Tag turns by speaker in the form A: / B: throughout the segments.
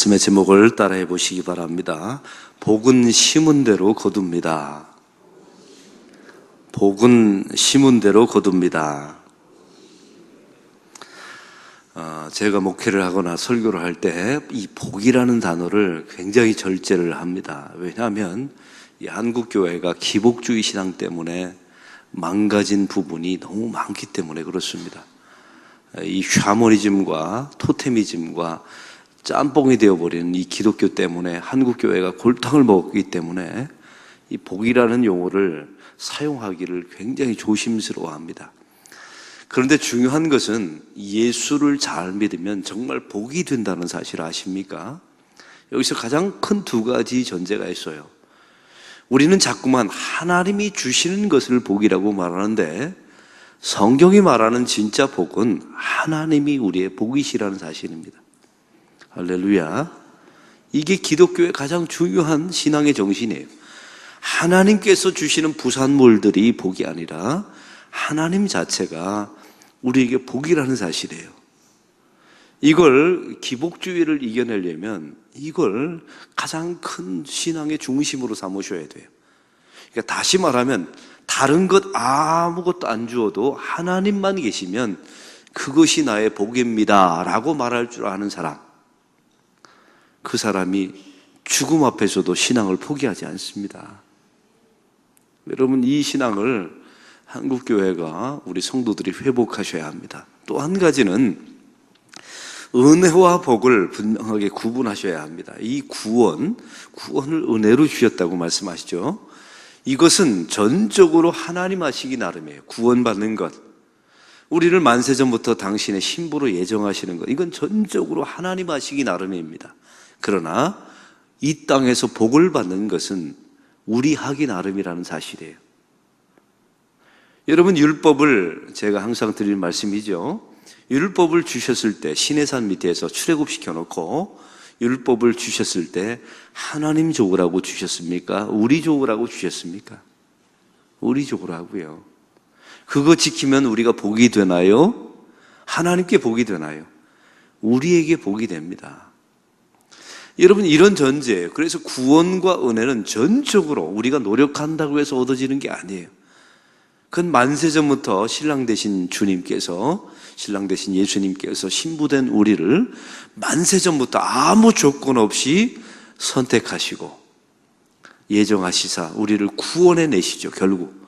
A: 말씀의 제목을 따라해 보시기 바랍니다. 복은 심은 대로 거둡니다. 복은 심은 대로 거둡니다. 제가 목회를 하거나 설교를 할 때 이 복이라는 단어를 굉장히 절제를 합니다. 왜냐하면 이 한국교회가 기복주의 신앙 때문에 망가진 부분이 너무 많기 때문에 그렇습니다. 이 샤머니즘과 토테미즘과 짬뽕이 되어버리는 이 기독교 때문에 한국교회가 골탕을 먹기 때문에 이 복이라는 용어를 사용하기를 굉장히 조심스러워합니다. 그런데 중요한 것은 예수를 잘 믿으면 정말 복이 된다는 사실 아십니까? 여기서 가장 큰 두 가지 전제가 있어요. 우리는 자꾸만 하나님이 주시는 것을 복이라고 말하는데 성경이 말하는 진짜 복은 하나님이 우리의 복이시라는 사실입니다. 할렐루야. 이게 기독교의 가장 중요한 신앙의 정신이에요. 하나님께서 주시는 부산물들이 복이 아니라 하나님 자체가 우리에게 복이라는 사실이에요. 이걸 기복주의를 이겨내려면 이걸 가장 큰 신앙의 중심으로 삼으셔야 돼요. 그러니까 다시 말하면 다른 것 아무것도 안 주어도 하나님만 계시면 그것이 나의 복입니다 라고 말할 줄 아는 사람, 그 사람이 죽음 앞에서도 신앙을 포기하지 않습니다. 여러분, 이 신앙을 한국교회가 우리 성도들이 회복하셔야 합니다. 또 한 가지는 은혜와 복을 분명하게 구분하셔야 합니다. 이 구원을 은혜로 주셨다고 말씀하시죠. 이것은 전적으로 하나님 하시기 나름이에요. 구원받는 것, 우리를 만세전부터 당신의 신부로 예정하시는 것, 이건 전적으로 하나님 하시기 나름입니다. 그러나 이 땅에서 복을 받는 것은 우리 하기 나름이라는 사실이에요. 여러분, 율법을 제가 항상 드리는 말씀이죠. 율법을 주셨을 때 시내산 밑에서 출애굽시켜놓고 율법을 주셨을 때 하나님 좋으라고 주셨습니까? 우리 좋으라고 주셨습니까? 우리 좋으라고요. 그거 지키면 우리가 복이 되나요? 하나님께 복이 되나요? 우리에게 복이 됩니다. 여러분, 이런 전제예요. 그래서 구원과 은혜는 전적으로 우리가 노력한다고 해서 얻어지는 게 아니에요. 그건 만세전부터 신랑 되신 주님께서, 신랑 되신 예수님께서 신부된 우리를 만세전부터 아무 조건 없이 선택하시고 예정하시사 우리를 구원해 내시죠. 결국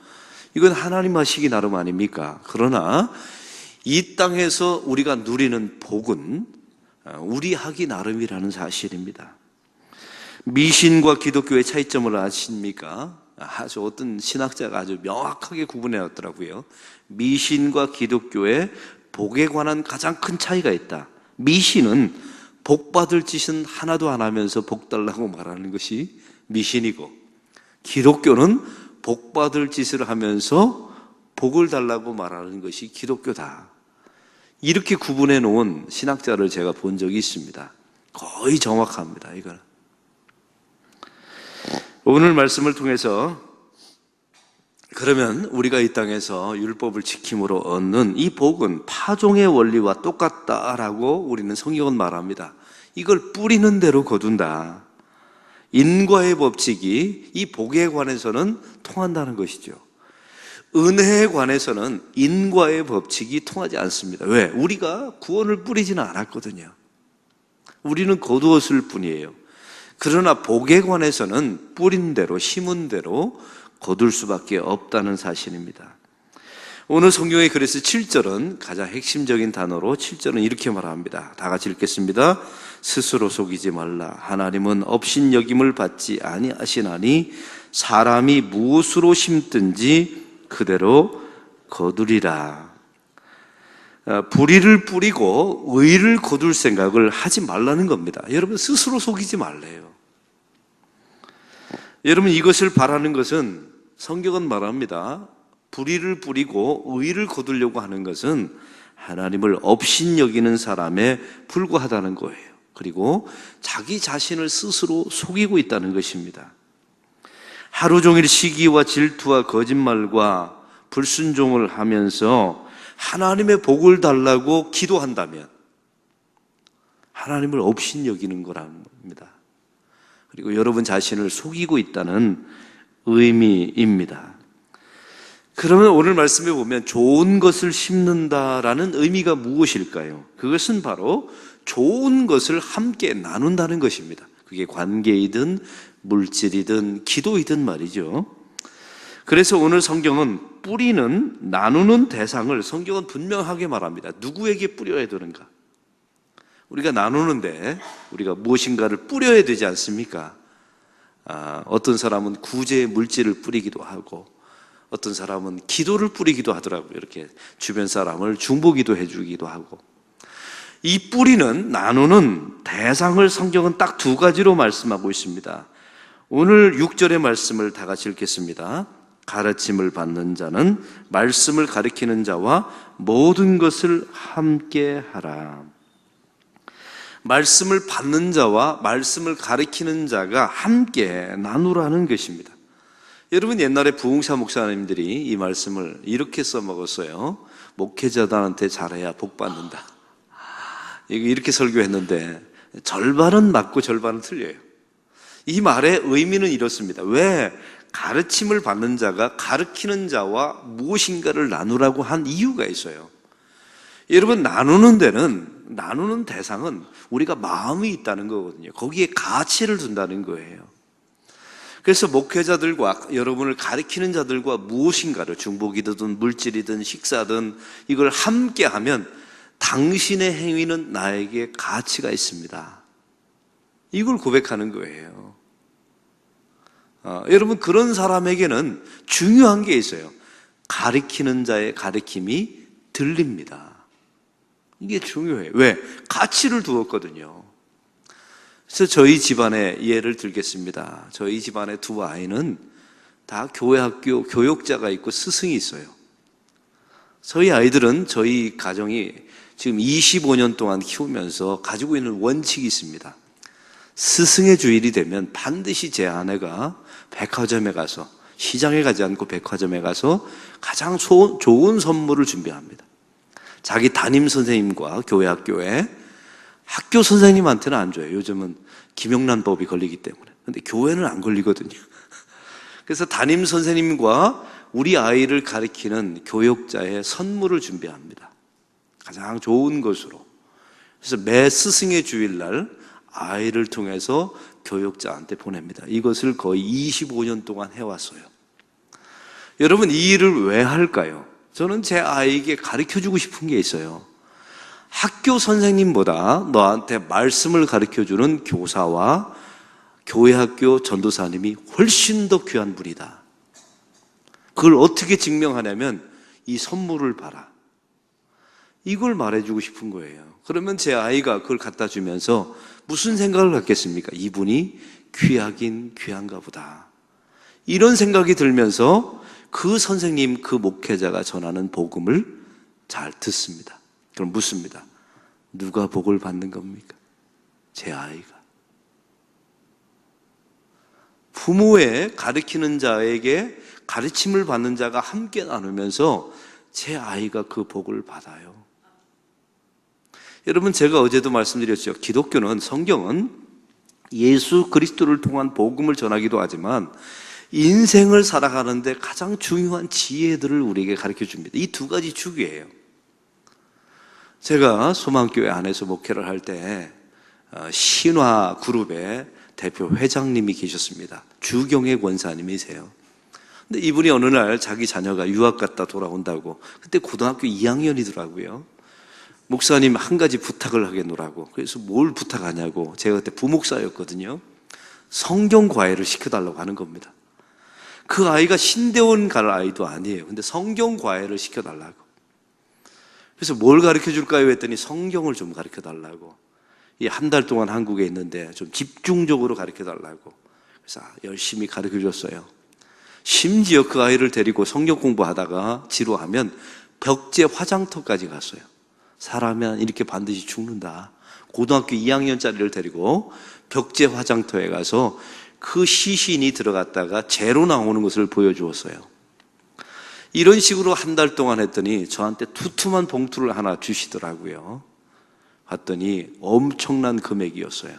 A: 이건 하나님 하시기 나름 아닙니까? 그러나 이 땅에서 우리가 누리는 복은 우리 하기 나름이라는 사실입니다. 미신과 기독교의 차이점을 아십니까? 아주 어떤 신학자가 아주 명확하게 구분해왔더라고요. 미신과 기독교의 복에 관한 가장 큰 차이가 있다. 미신은 복 받을 짓은 하나도 안 하면서 복 달라고 말하는 것이 미신이고, 기독교는 복 받을 짓을 하면서 복을 달라고 말하는 것이 기독교다. 이렇게 구분해 놓은 신학자를 제가 본 적이 있습니다. 거의 정확합니다, 이거는. 오늘 말씀을 통해서 그러면 우리가 이 땅에서 율법을 지킴으로 얻는 이 복은 파종의 원리와 똑같다라고 우리는 성경은 말합니다. 이걸 뿌리는 대로 거둔다. 인과의 법칙이 이 복에 관해서는 통한다는 것이죠. 은혜에 관해서는 인과의 법칙이 통하지 않습니다. 왜? 우리가 구원을 뿌리지는 않았거든요. 우리는 거두었을 뿐이에요. 그러나 복에 관해서는 뿌린 대로, 심은 대로 거둘 수밖에 없다는 사실입니다. 오늘 성경의 그래서 7절은 가장 핵심적인 단어로 7절은 이렇게 말합니다. 다 같이 읽겠습니다. 스스로 속이지 말라. 하나님은 업신여김을 받지 아니하시나니 사람이 무엇으로 심든지 그대로 거두리라. 불의를 뿌리고 의를 거둘 생각을 하지 말라는 겁니다. 여러분, 스스로 속이지 말래요. 여러분, 이것을 바라는 것은 성경은 말합니다. 불의를 뿌리고 의를 거두려고 하는 것은 하나님을 업신여기는 사람에 불과하다는 거예요. 그리고 자기 자신을 스스로 속이고 있다는 것입니다. 하루 종일 시기와 질투와 거짓말과 불순종을 하면서 하나님의 복을 달라고 기도한다면, 하나님을 업신여기는 거랍니다. 그리고 여러분 자신을 속이고 있다는 의미입니다. 그러면 오늘 말씀에 보면 좋은 것을 심는다라는 의미가 무엇일까요? 그것은 바로 좋은 것을 함께 나눈다는 것입니다. 그게 관계이든 물질이든 기도이든 말이죠. 그래서 오늘 성경은 뿌리는, 나누는 대상을 성경은 분명하게 말합니다. 누구에게 뿌려야 되는가? 우리가 나누는데 우리가 무엇인가를 뿌려야 되지 않습니까? 어떤 사람은 구제의 물질을 뿌리기도 하고 어떤 사람은 기도를 뿌리기도 하더라고요. 이렇게 주변 사람을 중보기도 해주기도 하고. 이 뿌리는, 나누는 대상을 성경은 딱 두 가지로 말씀하고 있습니다. 오늘 6절의 말씀을 다 같이 읽겠습니다. 가르침을 받는 자는 말씀을 가르치는 자와 모든 것을 함께 하라. 말씀을 받는 자와 말씀을 가르치는 자가 함께 나누라는 것입니다. 여러분, 옛날에 부흥사 목사님들이 이 말씀을 이렇게 써먹었어요. 목회자들한테 잘해야 복 받는다. 이렇게 설교했는데 절반은 맞고 절반은 틀려요. 이 말의 의미는 이렇습니다. 왜 가르침을 받는 자가 가르치는 자와 무엇인가를 나누라고 한 이유가 있어요. 여러분, 나누는 대상은 우리가 마음이 있다는 거거든요. 거기에 가치를 둔다는 거예요. 그래서 목회자들과 여러분을 가르치는 자들과 무엇인가를, 중보기도든 물질이든 식사든 이걸 함께 하면 당신의 행위는 나에게 가치가 있습니다. 이걸 고백하는 거예요. 여러분, 그런 사람에게는 중요한 게 있어요. 가르치는 자의 가르침이 들립니다. 이게 중요해요. 왜? 가치를 두었거든요. 그래서 저희 집안의 예를 들겠습니다. 저희 집안의 두 아이는 다 교회 학교 교역자가 있고 스승이 있어요. 저희 아이들은 저희 가정이 지금 25년 동안 키우면서 가지고 있는 원칙이 있습니다. 스승의 주일이 되면 반드시 제 아내가 백화점에 가서, 시장에 가지 않고 백화점에 가서 가장 좋은 선물을 준비합니다. 자기 담임 선생님과 교회 학교에, 학교 선생님한테는 안 줘요. 요즘은 김영란법이 걸리기 때문에. 근데 교회는 안 걸리거든요. 그래서 담임 선생님과 우리 아이를 가르치는 교역자의 선물을 준비합니다. 가장 좋은 것으로. 그래서 매 스승의 주일날 아이를 통해서 교역자한테 보냅니다. 이것을 거의 25년 동안 해왔어요. 여러분, 이 일을 왜 할까요? 저는 제 아이에게 가르쳐주고 싶은 게 있어요. 학교 선생님보다 너한테 말씀을 가르쳐주는 교사와 교회 학교 전도사님이 훨씬 더 귀한 분이다. 그걸 어떻게 증명하냐면 이 선물을 봐라. 이걸 말해주고 싶은 거예요. 그러면 제 아이가 그걸 갖다 주면서 무슨 생각을 갖겠습니까? 이분이 귀하긴 귀한가 보다. 이런 생각이 들면서 그 선생님, 그 목회자가 전하는 복음을 잘 듣습니다. 그럼 묻습니다. 누가 복을 받는 겁니까? 제 아이가. 부모의 가르치는 자에게 가르침을 받는 자가 함께 나누면서 제 아이가 그 복을 받아요. 여러분, 제가 어제도 말씀드렸죠. 기독교는, 성경은 예수 그리스도를 통한 복음을 전하기도 하지만 인생을 살아가는데 가장 중요한 지혜들을 우리에게 가르쳐 줍니다. 이 두 가지 주기예요. 제가 소망교회 안에서 목회를 할 때 신화 그룹의 대표 회장님이 계셨습니다. 주경애 권사님이세요. 근데 이분이 어느 날 자기 자녀가 유학 갔다 돌아온다고, 그때 고등학교 2학년이더라고요. 목사님 한 가지 부탁을 하겠노라고. 그래서 뭘 부탁하냐고. 제가 그때 부목사였거든요. 성경 과외를 시켜달라고 하는 겁니다. 그 아이가 신대원 갈 아이도 아니에요. 근데 성경 과외를 시켜달라고. 그래서 뭘 가르쳐 줄까요? 했더니 성경을 좀 가르쳐 달라고. 이 한 달 동안 한국에 있는데 좀 집중적으로 가르쳐 달라고. 그래서 열심히 가르쳐 줬어요. 심지어 그 아이를 데리고 성경 공부하다가 지루하면 벽제 화장터까지 갔어요. 사람은 이렇게 반드시 죽는다. 고등학교 2학년짜리를 데리고 벽제 화장터에 가서 그 시신이 들어갔다가 재로 나오는 것을 보여주었어요. 이런 식으로 한 달 동안 했더니 저한테 두툼한 봉투를 하나 주시더라고요. 봤더니 엄청난 금액이었어요.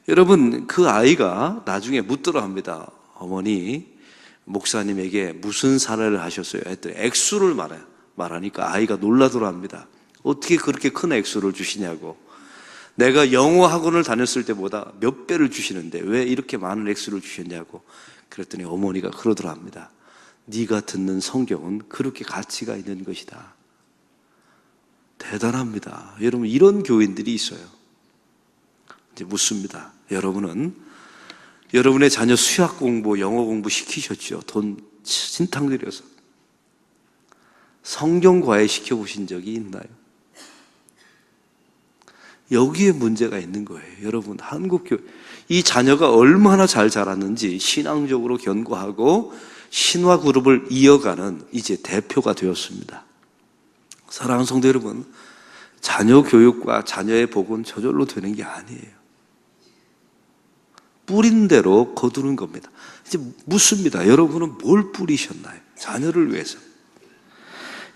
A: 여러분, 그 아이가 나중에 묻더라 합니다. 어머니, 목사님에게 무슨 사례를 하셨어요? 했더니 액수를 말하니까 아이가 놀라더라 합니다. 어떻게 그렇게 큰 액수를 주시냐고. 내가 영어 학원을 다녔을 때보다 몇 배를 주시는데 왜 이렇게 많은 액수를 주셨냐고. 그랬더니 어머니가 그러더라 합니다. 네가 듣는 성경은 그렇게 가치가 있는 것이다. 대단합니다. 여러분, 이런 교인들이 있어요. 이제 묻습니다. 여러분은 여러분의 자녀 수학 공부, 영어 공부 시키셨죠? 돈 진탕 들여서. 성경 과외 시켜보신 적이 있나요? 여기에 문제가 있는 거예요. 여러분, 한국교회, 이 자녀가 얼마나 잘 자랐는지 신앙적으로 견고하고 신화 그룹을 이어가는 이제 대표가 되었습니다. 사랑하는 성도 여러분, 자녀 교육과 자녀의 복은 저절로 되는 게 아니에요. 뿌린 대로 거두는 겁니다. 이제 묻습니다. 여러분은 뭘 뿌리셨나요? 자녀를 위해서.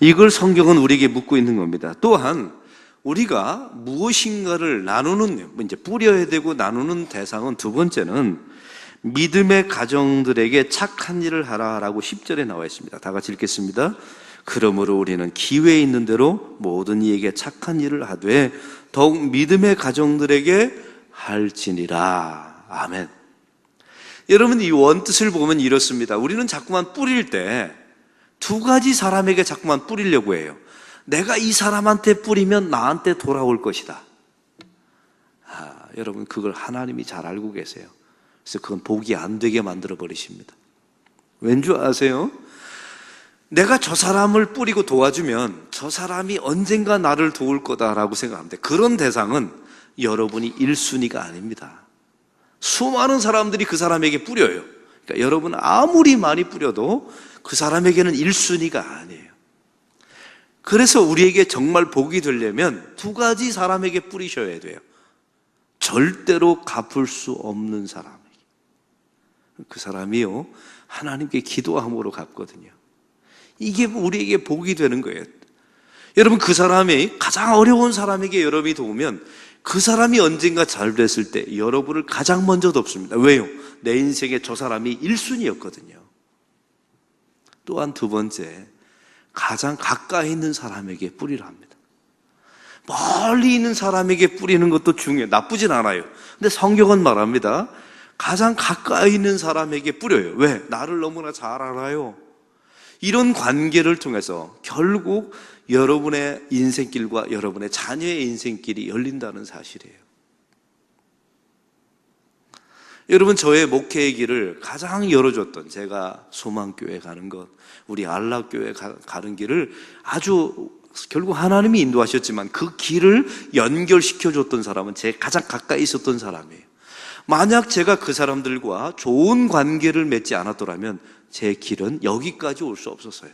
A: 이걸 성경은 우리에게 묻고 있는 겁니다. 또한 우리가 무엇인가를 나누는, 이제 뿌려야 되고 나누는 대상은 두 번째는 믿음의 가정들에게 착한 일을 하라라고 10절에 나와 있습니다. 다 같이 읽겠습니다. 그러므로 우리는 기회 있는 대로 모든 이에게 착한 일을 하되 더욱 믿음의 가정들에게 할지니라. 아멘. 여러분, 이 원뜻을 보면 이렇습니다. 우리는 자꾸만 뿌릴 때 두 가지 사람에게 자꾸만 뿌리려고 해요. 내가 이 사람한테 뿌리면 나한테 돌아올 것이다. 여러분, 그걸 하나님이 잘 알고 계세요. 그래서 그건 복이 안 되게 만들어 버리십니다. 왠 줄 아세요? 내가 저 사람을 뿌리고 도와주면 저 사람이 언젠가 나를 도울 거다라고 생각합니다. 그런 대상은 여러분이 1순위가 아닙니다. 수많은 사람들이 그 사람에게 뿌려요. 그러니까 여러분 아무리 많이 뿌려도 그 사람에게는 1순위가 아니에요. 그래서 우리에게 정말 복이 되려면 두 가지 사람에게 뿌리셔야 돼요. 절대로 갚을 수 없는 사람에게. 그 사람이요, 하나님께 기도함으로 갚거든요. 이게 우리에게 복이 되는 거예요. 여러분, 그 사람이 가장 어려운 사람에게 여러분이 도우면 그 사람이 언젠가 잘 됐을 때 여러분을 가장 먼저 돕습니다. 왜요? 내 인생에 저 사람이 1순위였거든요. 또한 두 번째, 가장 가까이 있는 사람에게 뿌리라 합니다. 멀리 있는 사람에게 뿌리는 것도 중요해요. 나쁘진 않아요. 근데 성경은 말합니다. 가장 가까이 있는 사람에게 뿌려요. 왜? 나를 너무나 잘 알아요. 이런 관계를 통해서 결국 여러분의 인생길과 여러분의 자녀의 인생길이 열린다는 사실이에요. 여러분, 저의 목회의 길을 가장 열어줬던, 제가 소망교회 가는 것, 우리 안락교회 가는 길을 아주 결국 하나님이 인도하셨지만 그 길을 연결시켜줬던 사람은 제 가장 가까이 있었던 사람이에요. 만약 제가 그 사람들과 좋은 관계를 맺지 않았더라면 제 길은 여기까지 올 수 없었어요.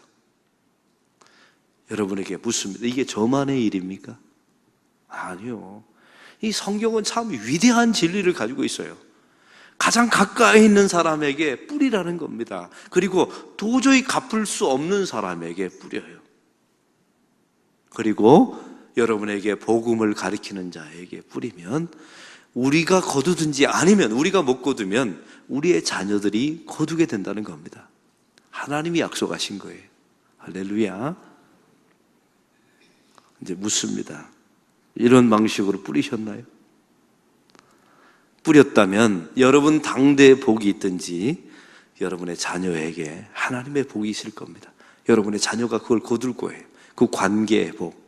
A: 여러분에게 묻습니다. 이게 저만의 일입니까? 아니요. 이 성경은 참 위대한 진리를 가지고 있어요. 가장 가까이 있는 사람에게 뿌리라는 겁니다. 그리고 도저히 갚을 수 없는 사람에게 뿌려요. 그리고 여러분에게 복음을 가르치는 자에게 뿌리면 우리가 거두든지 아니면 우리가 못 거두면 우리의 자녀들이 거두게 된다는 겁니다. 하나님이 약속하신 거예요. 할렐루야. 이제 묻습니다. 이런 방식으로 뿌리셨나요? 뿌렸다면 여러분 당대의 복이 있든지 여러분의 자녀에게 하나님의 복이 있을 겁니다. 여러분의 자녀가 그걸 거둘 거예요. 그 관계의 복,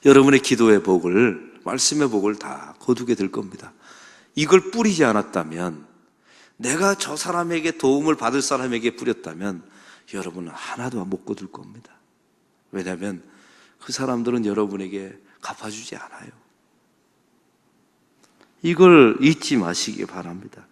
A: 여러분의 기도의 복을, 말씀의 복을 다 거두게 될 겁니다. 이걸 뿌리지 않았다면, 내가 저 사람에게 도움을 받을 사람에게 뿌렸다면 여러분은 하나도 못 거둘 겁니다. 왜냐하면 그 사람들은 여러분에게 갚아주지 않아요. 이걸 잊지 마시기 바랍니다.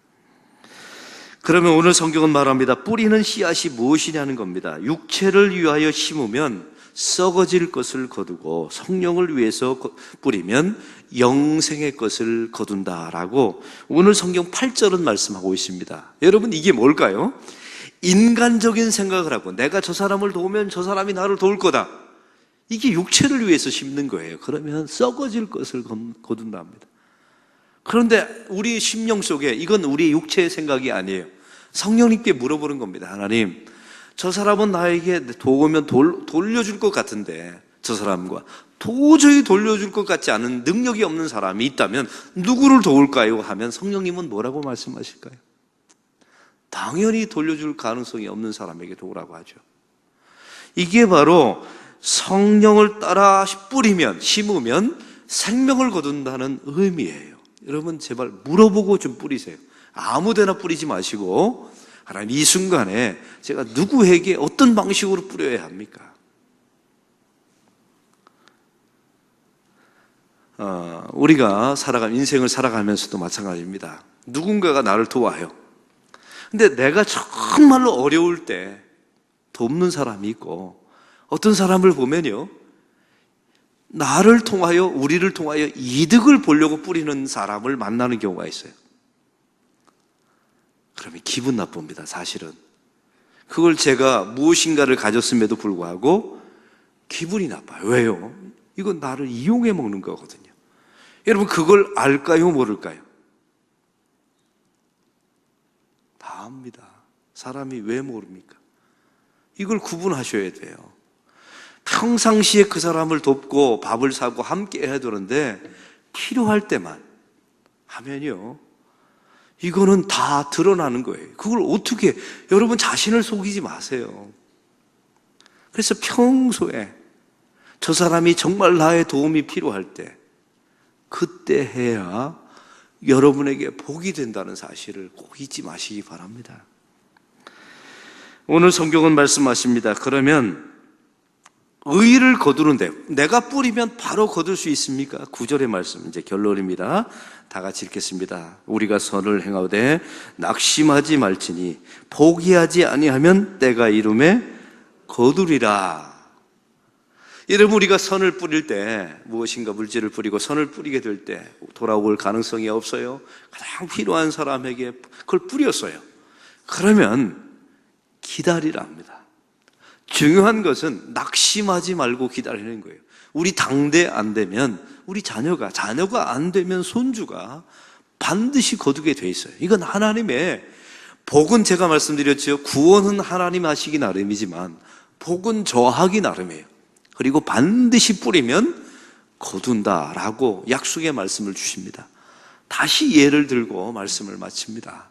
A: 그러면 오늘 성경은 말합니다. 뿌리는 씨앗이 무엇이냐는 겁니다. 육체를 위하여 심으면 썩어질 것을 거두고 성령을 위해서 뿌리면 영생의 것을 거둔다라고 오늘 성경 8절은 말씀하고 있습니다. 여러분, 이게 뭘까요? 인간적인 생각을 하고 내가 저 사람을 도우면 저 사람이 나를 도울 거다, 이게 육체를 위해서 심는 거예요. 그러면 썩어질 것을 거둔다 합니다. 그런데 우리 심령 속에 이건 우리 육체의 생각이 아니에요. 성령님께 물어보는 겁니다. 하나님, 저 사람은 나에게 도우면 돌려줄 것 같은데 저 사람과 도저히 돌려줄 것 같지 않은 능력이 없는 사람이 있다면 누구를 도울까요? 하면 성령님은 뭐라고 말씀하실까요? 당연히 돌려줄 가능성이 없는 사람에게 도우라고 하죠. 이게 바로 성령을 따라 뿌리면, 심으면 생명을 거둔다는 의미예요. 여러분 제발 물어보고 좀 뿌리세요. 아무데나 뿌리지 마시고, 하나님 이 순간에 제가 누구에게 어떤 방식으로 뿌려야 합니까? 우리가 인생을 살아가면서도 마찬가지입니다. 누군가가 나를 도와요. 근데 내가 정말로 어려울 때 돕는 사람이 있고, 어떤 사람을 보면요, 나를 통하여, 우리를 통하여 이득을 보려고 뿌리는 사람을 만나는 경우가 있어요. 그러면 기분 나쁩니다, 사실은. 그걸 제가 무엇인가를 가졌음에도 불구하고 기분이 나빠요. 왜요? 이건 나를 이용해 먹는 거거든요. 여러분, 그걸 알까요, 모를까요? 다 압니다. 사람이 왜 모릅니까? 이걸 구분하셔야 돼요. 평상시에 그 사람을 돕고 밥을 사고 함께 해야 되는데 필요할 때만 하면요, 이거는 다 드러나는 거예요. 그걸 어떻게, 여러분 자신을 속이지 마세요. 그래서 평소에 저 사람이 정말 나의 도움이 필요할 때 그때 해야 여러분에게 복이 된다는 사실을 꼭 잊지 마시기 바랍니다. 오늘 성경은 말씀하십니다. 그러면 의를 거두는데 내가 뿌리면 바로 거둘 수 있습니까? 9절의 말씀, 이제 결론입니다. 다 같이 읽겠습니다. 우리가 선을 행하되 낙심하지 말지니 포기하지 아니하면 때가 이름에 거두리라. 여러분, 우리가 선을 뿌릴 때, 무엇인가 물질을 뿌리고 선을 뿌리게 될 때 돌아올 가능성이 없어요. 가장 필요한 사람에게 그걸 뿌렸어요. 그러면 기다리라 합니다. 중요한 것은 낙심하지 말고 기다리는 거예요. 우리 당대 안 되면, 우리 자녀가 안 되면 손주가 반드시 거두게 돼 있어요. 이건 하나님의 복은, 제가 말씀드렸죠. 구원은 하나님 하시기 나름이지만 복은 저하기 나름이에요. 그리고 반드시 뿌리면 거둔다라고 약속의 말씀을 주십니다. 다시 예를 들고 말씀을 마칩니다.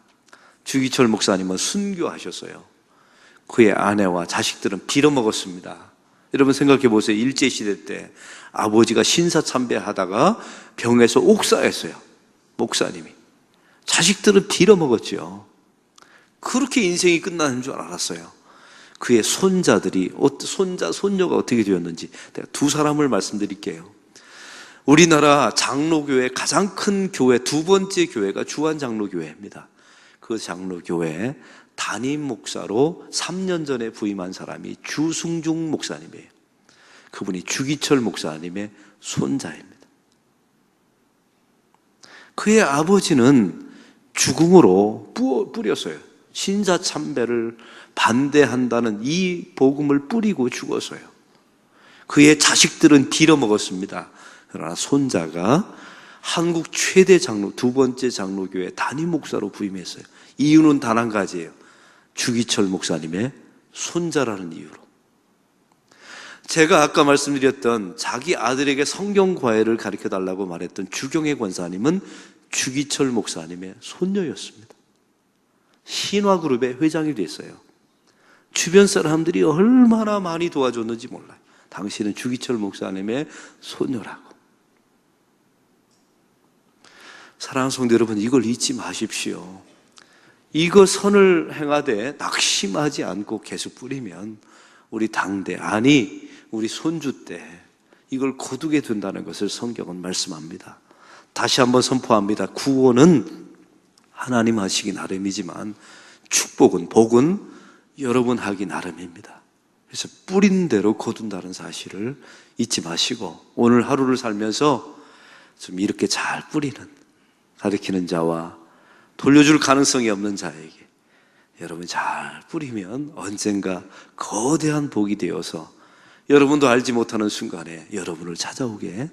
A: 주기철 목사님은 순교하셨어요. 그의 아내와 자식들은 빌어먹었습니다. 여러분 생각해 보세요. 일제시대 때 아버지가 신사참배하다가 병에서 옥사했어요. 목사님이. 자식들은 빌어먹었죠. 그렇게 인생이 끝나는 줄 알았어요. 그의 손자들이, 손녀가 어떻게 되었는지 내가 두 사람을 말씀드릴게요. 우리나라 장로교회 가장 큰 교회, 두 번째 교회가 주한장로교회입니다. 그 장로교회 담임 목사로 3년 전에 부임한 사람이 주승중 목사님이에요. 그분이 주기철 목사님의 손자입니다. 그의 아버지는 죽음으로 뿌렸어요. 신사참배를 반대한다는 이 복음을 뿌리고 죽었어요. 그의 자식들은 빌어먹었습니다. 그러나 손자가 한국 최대 장로, 두 번째 장로교회 담임 목사로 부임했어요. 이유는 단 한 가지예요. 주기철 목사님의 손자라는 이유로. 제가 아까 말씀드렸던 자기 아들에게 성경 과외를 가르쳐달라고 말했던 주경애 권사님은 주기철 목사님의 손녀였습니다. 신화그룹의 회장이 됐어요. 주변 사람들이 얼마나 많이 도와줬는지 몰라요. 당신은 주기철 목사님의 손녀라고. 사랑하는 성도 여러분, 이걸 잊지 마십시오. 이거 선을 행하되 낙심하지 않고 계속 뿌리면 우리 당대, 아니 우리 손주 때 이걸 거두게 된다는 것을 성경은 말씀합니다. 다시 한번 선포합니다. 구원은 하나님 하시기 나름이지만 축복은, 복은 여러분 하기 나름입니다. 그래서 뿌린 대로 거둔다는 사실을 잊지 마시고 오늘 하루를 살면서 좀 이렇게 잘 뿌리는, 가르치는 자와 돌려줄 가능성이 없는 자에게 여러분 잘 뿌리면 언젠가 거대한 복이 되어서 여러분도 알지 못하는 순간에 여러분을 찾아오게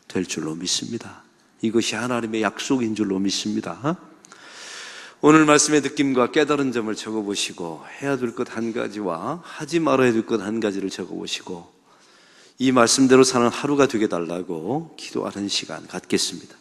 A: 될 줄로 믿습니다. 이것이 하나님의 약속인 줄로 믿습니다. 오늘 말씀의 느낌과 깨달은 점을 적어보시고 해야 될 것 한 가지와 하지 말아야 될 것 한 가지를 적어보시고 이 말씀대로 사는 하루가 되게 달라고 기도하는 시간 갖겠습니다.